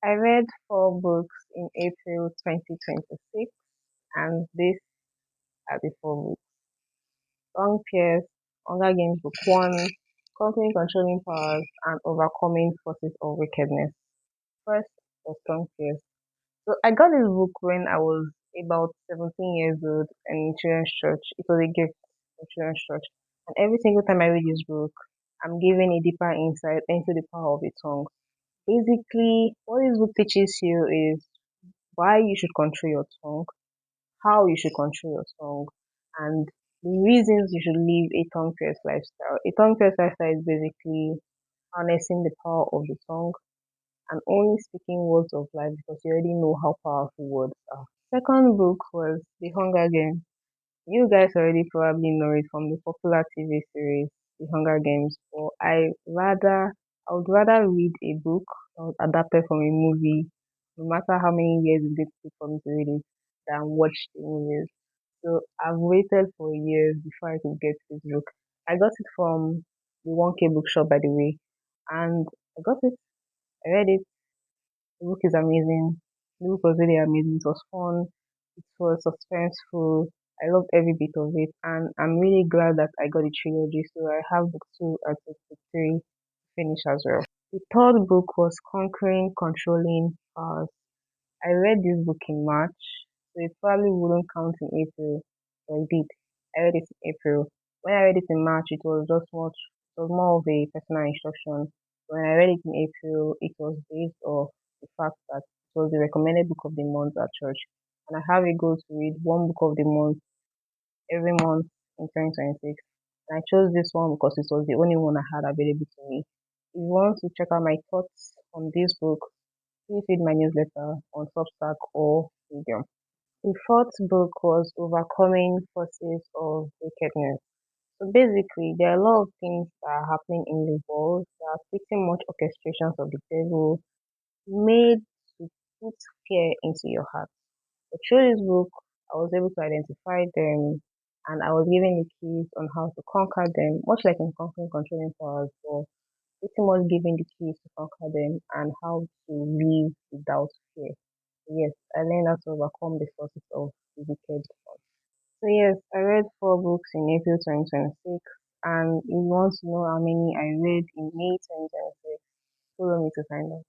I read four books in April 2026, and these are the four books. Long Pierce, Hunger Games Book 1, Conquering Controlling Powers, and Overcoming Forces of Wickedness. First was Long Pierce. So I got this book when I was about 17 years old in children's church. It was a gift in children's church. And every single time I read this book, I'm given a deeper insight into the power of the tongue. Basically, what this book teaches you is why you should control your tongue, how you should control your tongue, and the reasons you should live a tongue-first lifestyle. A tongue-first lifestyle is basically harnessing the power of the tongue and only speaking words of life because you already know how powerful words are. Second book was The Hunger Games. You guys already probably know it from the popular TV series The Hunger Games, but I would rather read a book that was adapted from a movie, no matter how many years it did take for me to read it, than watch the movies. So I've waited for years before I could get this book. I got it from the 1K bookshop, by the way, and I got it. I read it. The book is amazing. The book was really amazing. It was fun. It was suspenseful. I loved every bit of it, and I'm really glad that I got the trilogy. So I have book two and book three finished as well. The third book was Conquering Controlling Powers. I read this book in March, so it probably wouldn't count in April, but I did. I read it in April. When I read it in March, it was more of a personal instruction. When I read it in April, it was based off the fact that it was the recommended book of the month at church. And I have a goal to read one book of the month every month in 2026. And I chose this one because it was the only one I had available to me. If you want to check out my thoughts on this book, please read my newsletter on Substack or Medium. The fourth book was Overcoming Forces of Wickedness. So basically, there are a lot of things that are happening in the world that are pretty much orchestrations of the devil made to put fear into your heart. But through this book, I was able to identify them and I was given the keys on how to conquer them, much like in Conquering Controlling Powers, but pretty much given the keys to conquer them and how to live without fear. Yes, I learned how to overcome the forces of the wicked one. So yes, I read four books in April 2026, and if you want to know how many I read in May 2026, follow me to find out.